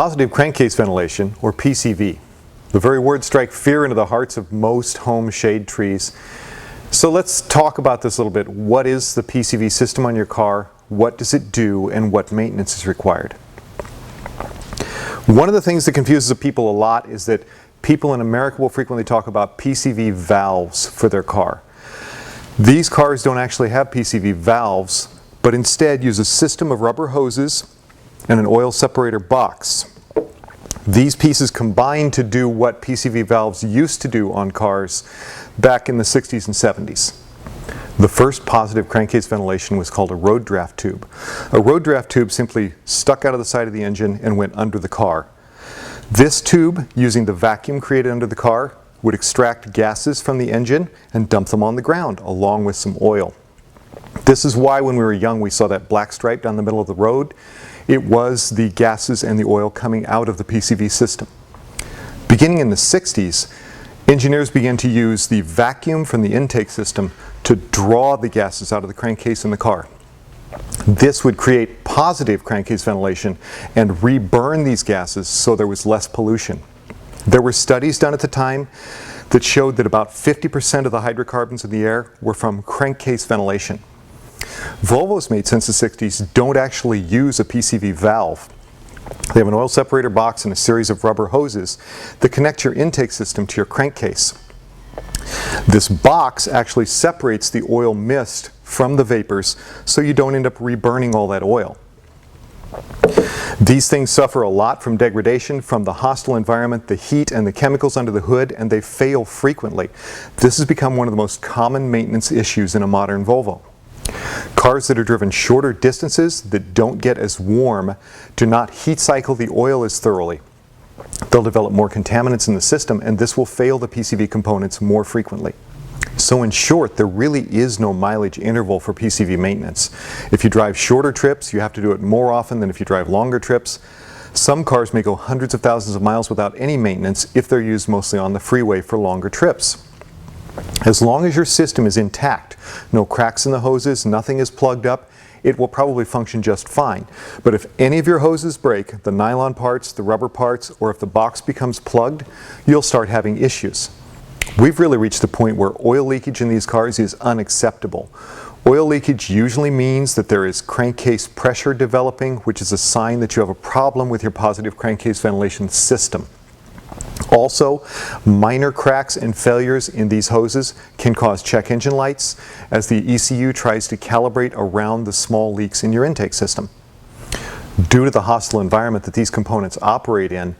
Positive crankcase ventilation, or PCV. The very words strike fear into the hearts of most home shade trees. So let's talk about this a little bit. What is the PCV system on your car? What does it do, and what maintenance is required? One of the things that confuses people a lot is that people in America will frequently talk about PCV valves for their car. These cars don't actually have PCV valves, but instead use a system of rubber hoses and an oil separator box. These pieces combine to do what PCV valves used to do on cars back in the 60s and 70s. The first positive crankcase ventilation was called a road draft tube. A road draft tube simply stuck out of the side of the engine and went under the car. This tube, using the vacuum created under the car, would extract gases from the engine and dump them on the ground along with some oil. This is why when we were young we saw that black stripe down the middle of the road. It was the gases and the oil coming out of the PCV system. Beginning in the 60s, engineers began to use the vacuum from the intake system to draw the gases out of the crankcase in the car. This would create positive crankcase ventilation and reburn these gases so there was less pollution. There were studies done at the time that showed that about 50% of the hydrocarbons in the air were from crankcase ventilation. Volvos made since the 60s don't actually use a PCV valve. They have an oil separator box and a series of rubber hoses that connect your intake system to your crankcase. This box actually separates the oil mist from the vapors so you don't end up reburning all that oil. These things suffer a lot from degradation from the hostile environment, the heat, and the chemicals under the hood, and they fail frequently. This has become one of the most common maintenance issues in a modern Volvo. Cars that are driven shorter distances that don't get as warm do not heat cycle the oil as thoroughly. They'll develop more contaminants in the system, and this will fail the PCV components more frequently. So in short, there really is no mileage interval for PCV maintenance. If you drive shorter trips, you have to do it more often than if you drive longer trips. Some cars may go hundreds of thousands of miles without any maintenance if they're used mostly on the freeway for longer trips. As long as your system is intact, no cracks in the hoses, nothing is plugged up, it will probably function just fine. But if any of your hoses break, the nylon parts, the rubber parts, or if the box becomes plugged, you'll start having issues. We've really reached the point where oil leakage in these cars is unacceptable. Oil leakage usually means that there is crankcase pressure developing, which is a sign that you have a problem with your positive crankcase ventilation system. Also, minor cracks and failures in these hoses can cause check engine lights as the ECU tries to calibrate around the small leaks in your intake system. Due to the hostile environment that these components operate in,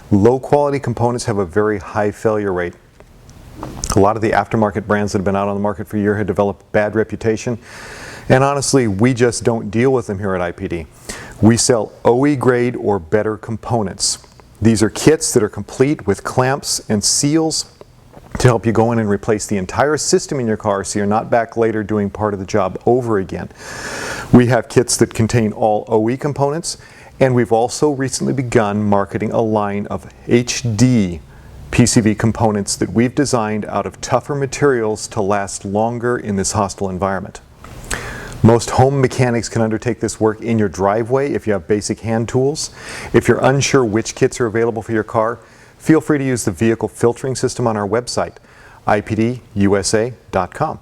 low quality components have a very high failure rate. A lot of the aftermarket brands that have been out on the market for a year have developed bad reputation, and honestly we just don't deal with them here at IPD. We sell OE grade or better components. These are kits that are complete with clamps and seals to help you go in and replace the entire system in your car so you're not back later doing part of the job over again. We have kits that contain all OE components, and we've also recently begun marketing a line of HD PCV components that we've designed out of tougher materials to last longer in this hostile environment. Most home mechanics can undertake this work in your driveway if you have basic hand tools. If you're unsure which kits are available for your car, feel free to use the vehicle filtering system on our website, ipdusa.com.